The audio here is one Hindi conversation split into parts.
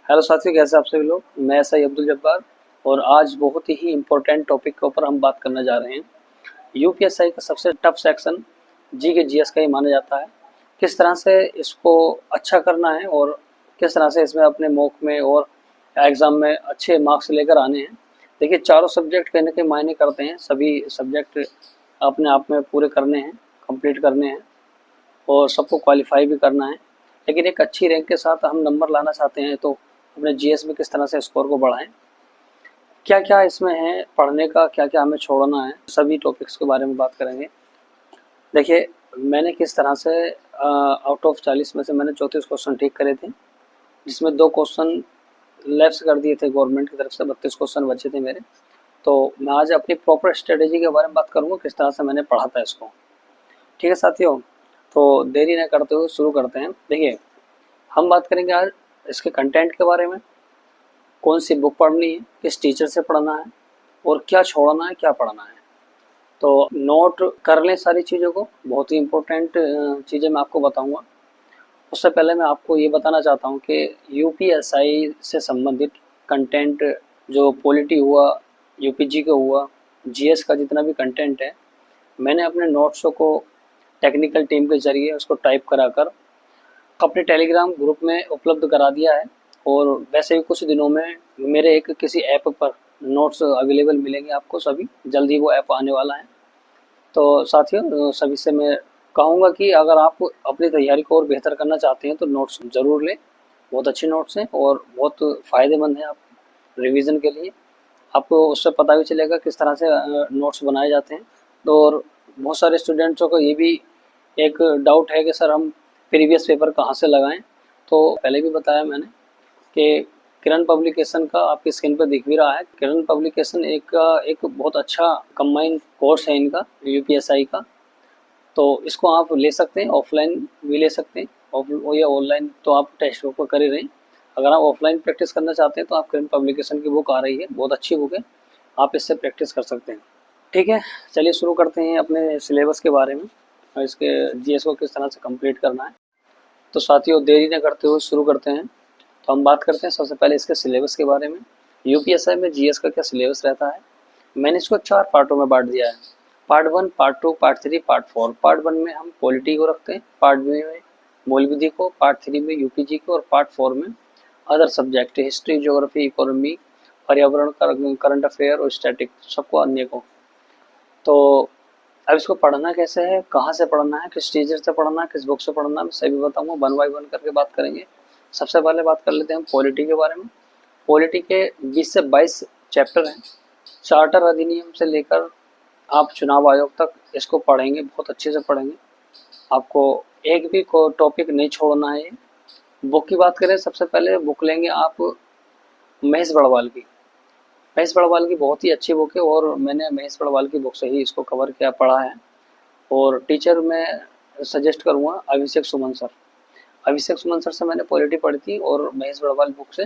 हेलो साथियों, कैसे आप सभी लोग। मैं सही अब्दुल जब्बार और आज बहुत ही इम्पोर्टेंट टॉपिक के ऊपर हम बात करने जा रहे हैं। यूपीएसआई का सबसे टफ सेक्शन जी के जीएस का ही माना जाता है। किस तरह से इसको अच्छा करना है और किस तरह से इसमें अपने मॉक में और एग्ज़ाम में अच्छे मार्क्स लेकर आने हैं। देखिए, चारों सब्जेक्ट कहीं ना कहीं मायने करते हैं। सभी सब्जेक्ट अपने आप में पूरे करने हैं, कंप्लीट करने हैं और सबको क्वालिफाई भी करना है। लेकिन एक अच्छी रैंक के साथ हम नंबर लाना चाहते हैं तो अपने जीएस में किस तरह से स्कोर को बढ़ाएं, क्या क्या इसमें है पढ़ने का, क्या क्या हमें छोड़ना है, सभी टॉपिक्स के बारे में बात करेंगे। देखिए, मैंने किस तरह से आउट ऑफ 40 में से मैंने 34 क्वेश्चन ठीक करे थे, जिसमें 2 क्वेश्चन लेफ्ट कर दिए थे गवर्नमेंट की तरफ से। 32 क्वेश्चन बचे थे मेरे। तो मैं आज अपनी प्रॉपर स्ट्रेटेजी के बारे में बात करूँगा, किस तरह से मैंने पढ़ा था इसको। ठीक है साथियों, तो देरी न करते हुए शुरू करते हैं। देखिए, हम बात करेंगे आज इसके कंटेंट के बारे में, कौन सी बुक पढ़नी है, किस टीचर से पढ़ना है और क्या छोड़ना है, क्या पढ़ना है। तो नोट कर लें सारी चीज़ों को, बहुत ही इम्पोर्टेंट चीज़ें मैं आपको बताऊंगा। उससे पहले मैं आपको ये बताना चाहता हूँ कि यूपीएसआई से संबंधित कंटेंट, जो पॉलिटी हुआ, यूपीजी का हुआ, जीएस का जितना भी कंटेंट है, मैंने अपने नोट्सों को टेक्निकल टीम के जरिए उसको टाइप कराकर अपने टेलीग्राम ग्रुप में उपलब्ध करा दिया है। और वैसे ही कुछ दिनों में मेरे एक किसी ऐप पर नोट्स अवेलेबल मिलेंगे आपको, सभी जल्द ही वो ऐप आने वाला है। तो साथियों, सभी से मैं कहूँगा कि अगर आप अपनी तैयारी को और बेहतर करना चाहते हैं तो नोट्स ज़रूर लें। बहुत अच्छे नोट्स हैं और बहुत फ़ायदेमंद हैं आप रिवीजन के लिए। आपको उससे पता भी चलेगा किस तरह से नोट्स बनाए जाते हैं। तो और बहुत सारे स्टूडेंट्सों को ये भी एक डाउट है कि सर हम प्रीवियस पेपर कहाँ से लगाएं। तो पहले भी बताया मैंने कि किरण पब्लिकेशन का आपकी स्क्रीन पर दिख भी रहा है। किरण पब्लिकेशन एक बहुत अच्छा कंबाइंड कोर्स है इनका, यूपीएसआई का। तो इसको आप ले सकते हैं, ऑफलाइन भी ले सकते हैं या ऑनलाइन। तो आप टेस्ट पेपर कर ही रहे हैं। अगर आप ऑफलाइन प्रैक्टिस करना चाहते हैं तो आप किरण पब्लिकेशन की बुक आ रही है, बहुत अच्छी बुक है, आप इससे प्रैक्टिस कर सकते हैं। ठीक है, चलिए शुरू करते हैं अपने सिलेबस के बारे में और इसके जीएस को किस तरह से कंप्लीट करना है। तो साथियों, देरी न करते हुए शुरू करते हैं। तो हम बात करते हैं सबसे पहले इसके सिलेबस के बारे में। यूपीएसआई में जीएस का क्या सिलेबस रहता है। मैंने इसको 4 पार्टों में बांट दिया है। Part 1, part 2, part 3, part 4। Part 1 में हम पॉलिटी को रखते हैं, पार्ट 2 में मूल विधि को, पार्ट 3 में यूपीजी को और पार्ट 4 में other subject, history, geography, economy, पर्यावरण, करंट अफेयर और स्टैटिक, सबको अन्य को। तो अब इसको पढ़ना कैसे है, कहाँ से पढ़ना है, किस टीचर से पढ़ना है, किस बुक से पढ़ना है, मैं सभी बताऊंगा। 1 बाय 1 करके बात करेंगे। सबसे पहले बात कर लेते हैं पॉलिटी के बारे में। पॉलिटी के 20 से 22 चैप्टर हैं। चार्टर अधिनियम से लेकर आप चुनाव आयोग तक इसको पढ़ेंगे, बहुत अच्छे से पढ़ेंगे। आपको एक भी टॉपिक नहीं छोड़ना है। बुक की बात करें, सबसे पहले बुक लेंगे आप महेश बड़वाल की। महेश बड़वाल की बहुत ही अच्छी बुक है और मैंने महेश बड़वाल की बुक से ही इसको कवर किया, पढ़ा है। और टीचर मैं सजेस्ट करूँगा अभिषेक सुमन सर। अभिषेक सुमन सर से मैंने पॉलिटी पढ़ी थी और महेश बड़वाल बुक से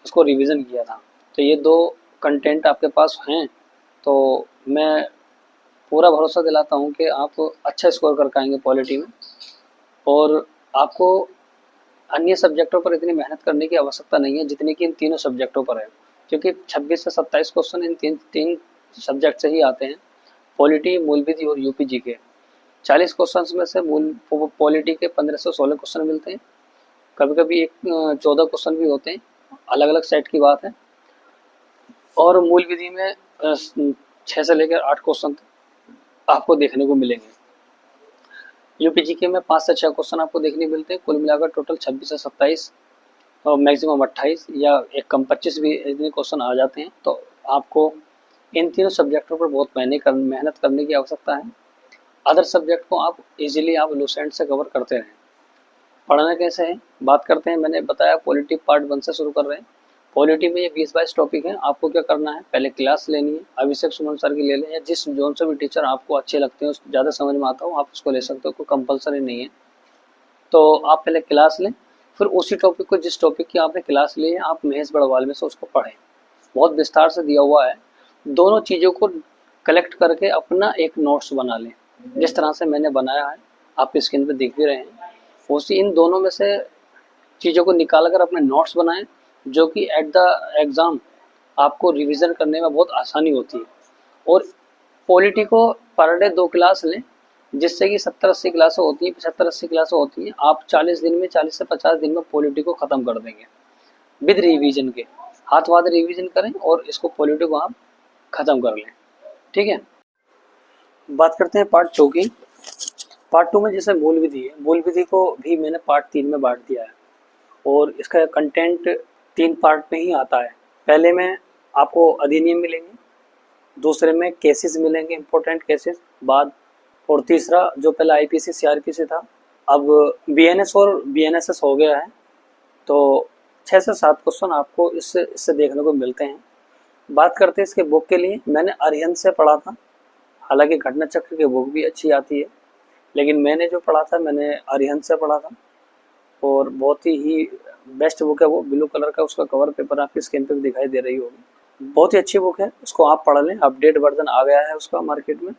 उसको रिवीजन किया था। तो ये 2 कंटेंट आपके पास हैं तो मैं पूरा भरोसा दिलाता हूँ कि आप अच्छा स्कोर कर पाएंगे पॉलिटी में। और आपको अन्य सब्जेक्टों पर इतनी मेहनत करने की आवश्यकता नहीं है जितनी कि इन तीनों सब्जेक्टों पर है, क्योंकि 26 से 27 क्वेश्चन इन तीन सब्जेक्ट से ही आते हैं। पॉलिटी, मूल विधि और यूपीजी के 40 क्वेश्चन में से मूल पॉलिटी के 15 से 16 क्वेश्चन मिलते हैं। कभी कभी 14 क्वेश्चन भी होते हैं, अलग अलग सेट की बात है। और मूल विधि में 6 से लेकर 8 क्वेश्चन आपको देखने को मिलेंगे। यूपीजीके में 5 से 6 क्वेश्चन आपको देखने मिलते हैं। कुल मिलाकर टोटल 26 से 27 और मैक्सिमम 28 या एक कम 25 भी इतने क्वेश्चन आ जाते हैं। तो आपको इन तीनों सब्जेक्टों पर बहुत मेहनत करने की आवश्यकता है। अदर सब्जेक्ट को आप इजीली आप लूसेंट से कवर करते रहें। पढ़ना कैसे है, बात करते हैं। मैंने बताया पॉलिटी पार्ट 1 से शुरू कर रहे हैं। पॉलिटी में ये 20-22 टॉपिक हैं। आपको क्या करना है, पहले क्लास लेनी है, अभिषेक सुमन सर की ले लें या जिस जोन से भी टीचर आपको अच्छे लगते हैं, ज़्यादा समझ में आता हो, आप उसको ले सकते हो, कोई कंपलसरी नहीं है। तो आप पहले क्लास लें, फिर उसी टॉपिक को, जिस टॉपिक की आपने क्लास ली है, आप महेश बड़वाल में से उसको पढ़ें। बहुत विस्तार से दिया हुआ है। दोनों चीज़ों को कलेक्ट करके अपना एक नोट्स बना लें, जिस तरह से मैंने बनाया है, आप स्क्रीन पर देख भी रहे हैं। उसी इन दोनों में से चीज़ों को निकाल कर अपने नोट्स बनाएं जो कि एट द एग्ज़ाम आपको रिवीजन करने में बहुत आसानी होती है। और पॉलिटी को पर डे 2 क्लास लें, जिससे कि 70-80 क्लासें होती हैं, 75-80 क्लासें होती हैं। आप 40 दिन में, 40 से 50 दिन में पॉलिटी को ख़त्म कर देंगे विद रिवीजन के। हाथ रिवीजन करें और इसको पॉलिटी को आप ख़त्म कर लें। ठीक है, बात करते हैं पार्ट 2 की। पार्ट 2 में जैसे मूल विधि है, मूल विधि को भी मैंने पार्ट 3 में बांट दिया है और इसका कंटेंट 3 पार्ट में ही आता है। पहले में आपको अधिनियम मिलेंगे, दूसरे में केसेस मिलेंगे, इंपॉर्टेंट केसेस बाद, और तीसरा जो पहले आईपीसी सीआरपीसी था, अब बीएनएस और बीएनएसएस हो गया है। तो 6 से 7 क्वेश्चन आपको इससे देखने को मिलते हैं। बात करते हैं इसके बुक के लिए, मैंने अरिहंत से पढ़ा था। हालांकि घटना चक्र की बुक भी अच्छी आती है, लेकिन मैंने जो पढ़ा था मैंने अरिहंत से पढ़ा था और बहुत ही बेस्ट बुक है वो। ब्लू कलर का उसका कवर पेपर आपकी स्क्रीन पे भी दिखाई दे रही होगी। बहुत ही अच्छी बुक है, उसको आप पढ़ लें। अपडेट वर्जन आ गया है उसका मार्केट में।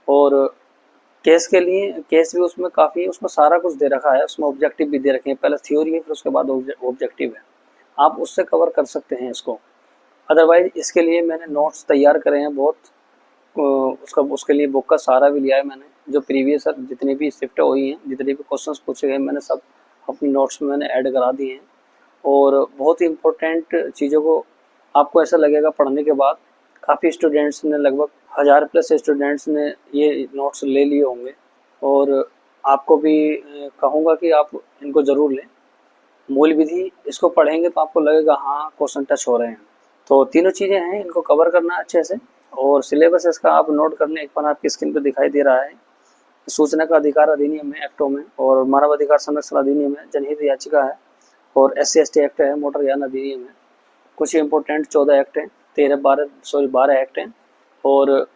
और केस के लिए केस भी उसमें काफ़ी है, उसमें सारा कुछ दे रखा है, उसमें ऑब्जेक्टिव भी दे रखे हैं। पहले थ्योरी है, फिर उसके बाद ऑब्जेक्टिव है, आप उससे कवर कर सकते हैं इसको। अदरवाइज इसके लिए मैंने नोट्स तैयार करे हैं बहुत। उसके लिए बुक का सहारा भी लिया है मैंने। जो प्रीवियस जितनी भी शिफ्ट हुई हैं, जितने भी क्वेश्चंस पूछे गए, मैंने सब अपनी नोट्स में मैंने ऐड करा दिए हैं। और बहुत ही इम्पोर्टेंट चीज़ों को आपको ऐसा लगेगा पढ़ने के बाद, काफ़ी स्टूडेंट्स ने, लगभग 1000 प्लस स्टूडेंट्स ने ये नोट्स ले लिए होंगे। और आपको भी कहूँगा कि आप इनको ज़रूर लें। मूल विधि इसको पढ़ेंगे तो आपको लगेगा हाँ क्वेश्चन टच हो रहे हैं। तो तीनों चीज़ें हैं, इनको कवर करना अच्छे से। और सिलेबस इसका आप नोट कर लें, एक बार आपकी स्क्रीन पर दिखाई दे रहा है। सूचना का अधिकार अधिनियम है एक्टों में, और मानव अधिकार संरक्षण अधिनियम है, जनहित याचिका है, और SC/ST एक्ट है, मोटर यान अधिनियम है। कुछ इंपॉर्टेंट 14 एक्ट हैं, 12 एक्ट हैं। और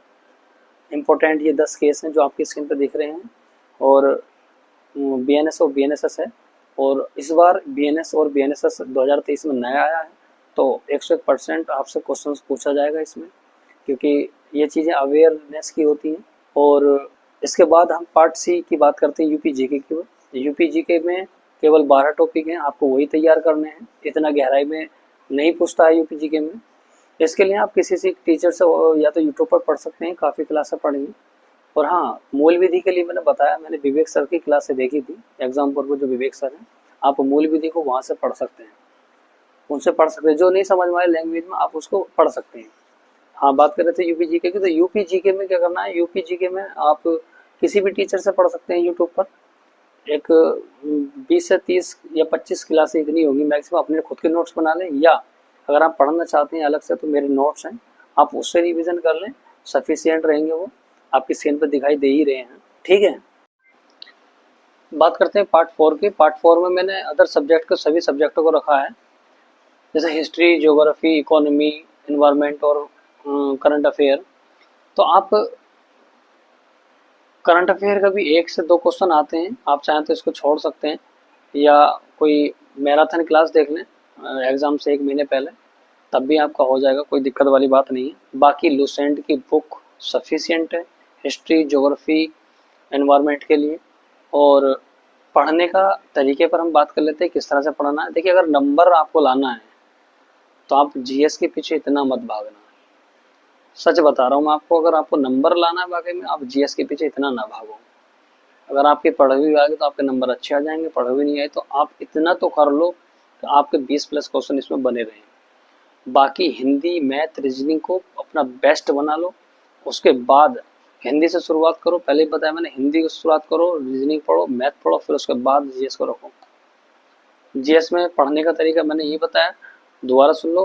इम्पोर्टेंट ये 10 केस हैं जो आपकी स्क्रीन पर दिख रहे हैं। और BNS और BNSS है। और इस बार BNS और BNSS 2023 में नया आया है, तो 101% आपसे क्वेश्चन पूछा जाएगा इसमें, क्योंकि ये चीज़ें अवेयरनेस की होती हैं। और इसके बाद हम पार्ट सी की बात करते हैं, यूपी जीके की। यूपी जीके में केवल 12 टॉपिक हैं, आपको वही तैयार करने हैं। इतना गहराई में नहीं पूछता है यूपी जीके में। इसके लिए आप किसी से टीचर से या तो यूट्यूब पर पढ़ सकते हैं, काफ़ी क्लासें पढ़ी। और हाँ, मूल विधि के लिए मैंने बताया, मैंने विवेक सर की क्लासें देखी थी एग्जाम पर, वो जो विवेक सर हैं, आप मूल विधि को वहाँ से पढ़ सकते हैं, उनसे पढ़ सकते हैं। जो नहीं समझ में आए लैंग्वेज में, आप उसको पढ़ सकते हैं। हाँ, बात कर रहे थे यूपी जीके की, तो यूपी जीके में क्या करना है, यूपी जीके में आप किसी भी टीचर से पढ़ सकते हैं यूट्यूब पर। एक 20 से 30 या 25 क्लासें इतनी होंगी मैक्सिमम। अपने खुद के नोट्स बना लें, या अगर आप पढ़ना चाहते हैं अलग से तो मेरे नोट्स हैं, आप उससे रिवीजन कर लें, सफिशियंट रहेंगे। वो आपकी स्क्रीन पर दिखाई दे ही रहे हैं। ठीक है, बात करते हैं पार्ट 4 की। पार्ट 4 में मैंने अदर सब्जेक्ट को, सभी सब्जेक्टों को रखा है, जैसे हिस्ट्री, ज्योग्राफी, इकोनॉमी, इन्वायरमेंट और करंट अफेयर। तो आप करंट अफेयर का भी 1 से 2 क्वेश्चन आते हैं, आप चाहें तो इसको छोड़ सकते हैं, या कोई मैराथन क्लास देख लें एग्ज़ाम से 1 महीने पहले, तब भी आपका हो जाएगा, कोई दिक्कत वाली बात नहीं है। बाकी लुसेंट की बुक सफिशिएंट है हिस्ट्री, ज्योग्राफी, एनवायरनमेंट के लिए। और पढ़ने का तरीके पर हम बात कर लेते हैं, किस तरह से पढ़ना है। देखिए, अगर नंबर आपको लाना है तो आप जीएस के पीछे इतना मत भागना, सच बता रहा हूँ मैं आपको। अगर आपको नंबर लाना है वाकई में, आप जीएस के पीछे इतना ना भागो। अगर आपके पढ़े हुए आ गए तो आपके नंबर अच्छे आ जाएंगे, पढ़े हुए नहीं आए तो आप इतना तो कर लो कि आपके 20 प्लस क्वेश्चन इसमें बने रहें। बाकी हिंदी, मैथ, रीजनिंग को अपना बेस्ट बना लो। उसके बाद हिंदी से शुरुआत करो, पहले ही बताया मैंने, हिंदी की शुरुआत करो, रीजनिंग पढ़ो, मैथ पढ़ो, फिर उसके बाद जीएस को रखो। जीएस में पढ़ने का तरीका मैंने ये बताया, दोबारा सुन लो।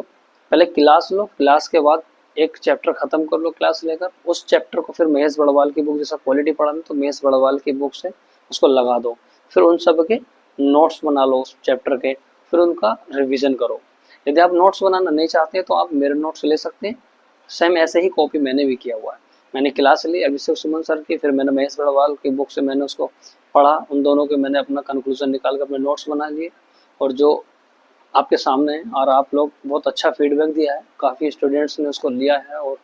पहले क्लास लो, क्लास के बाद एक चैप्टर खत्म कर लो क्लास लेकर, उस चैप्टर को फिर महेश बड़वाल की बुक, जैसा क्वालिटी पढ़ाना तो महेश बड़वाल की बुक से उसको लगा दो, फिर उन सब के नोट्स बना लो उस चैप्टर के, फिर उनका रिवीजन करो। यदि आप नोट्स बनाना नहीं चाहते तो आप मेरे नोट्स ले सकते हैं, सेम ऐसे ही कॉपी मैंने भी किया हुआ है। मैंने क्लास ली अभिषेक सुमन सर की, फिर मैंने महेश बड़वाल की बुक से मैंने उसको पढ़ा, उन दोनों के मैंने अपना कंक्लूजन निकाल कर अपने नोट्स बना लिए, और जो आपके सामने है। और आप लोग बहुत अच्छा फीडबैक दिया है, काफ़ी स्टूडेंट्स ने उसको लिया है। और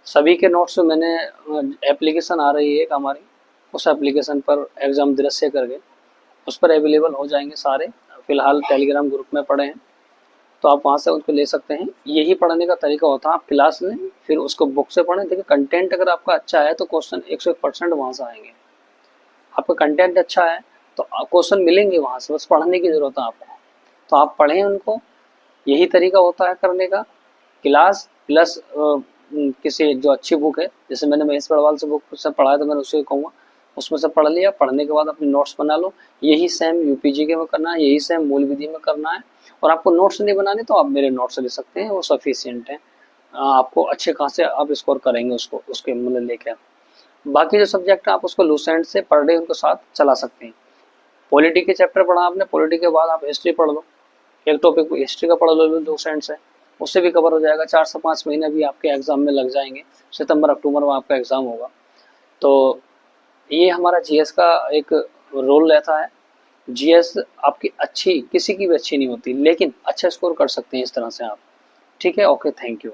सभी के नोट्स मैंने, एप्लीकेशन आ रही है एक हमारी, उस एप्लीकेशन पर एग्ज़ाम दृश्य करके उस पर अवेलेबल हो जाएंगे सारे। फ़िलहाल टेलीग्राम ग्रुप में पड़े हैं, तो आप वहाँ से उसको ले सकते हैं। यही पढ़ने का तरीका होता है, आप क्लास लें फिर उसको बुक से पढ़ें। देखिए कंटेंट अगर आपका अच्छा है तो क्वेश्चन 101% वहाँ से आएंगे। आपका कंटेंट अच्छा है तो क्वेश्चन मिलेंगे वहाँ से, बस पढ़ने की जरूरत है आपको। तो आप पढ़ें उनको, यही तरीका होता है करने का। क्लास प्लस किसी जो अच्छी बुक है, जैसे मैंने महेश पड़वाल से बुक से पढ़ा है तो मैंने उसे कहूँगा उसमें से पढ़ लिया। पढ़ने के बाद अपने नोट्स बना लो। यही सेम यूपीजी के में करना है, यही सेम मूल विधि में करना है। और आपको नोट्स नहीं बनाने तो आप मेरे नोट्स ले सकते हैं, वो सफिशियंट है। आपको अच्छे खासे आप स्कोर करेंगे उसको, उसके मतलब लेकर। बाकी जो सब्जेक्ट है आप उसको लूसेंट से पर डे उनके साथ चला सकते हैं। पॉलिटी के चैप्टर पढ़ा आपने, पॉलिटी के बाद आप हिस्ट्री पढ़ लो, एक टॉपिक हिस्ट्री का पढ़ लो लूसेंट से, उससे भी कवर हो जाएगा। 4 से 5 महीने भी आपके एग्जाम में लग जाएंगे, सितंबर अक्टूबर में आपका एग्जाम होगा। तो ये हमारा जीएस का एक रोल रहता है। जीएस आपकी अच्छी किसी की भी अच्छी नहीं होती, लेकिन अच्छा स्कोर कर सकते हैं इस तरह से आप। ठीक है, ओके, थैंक यू।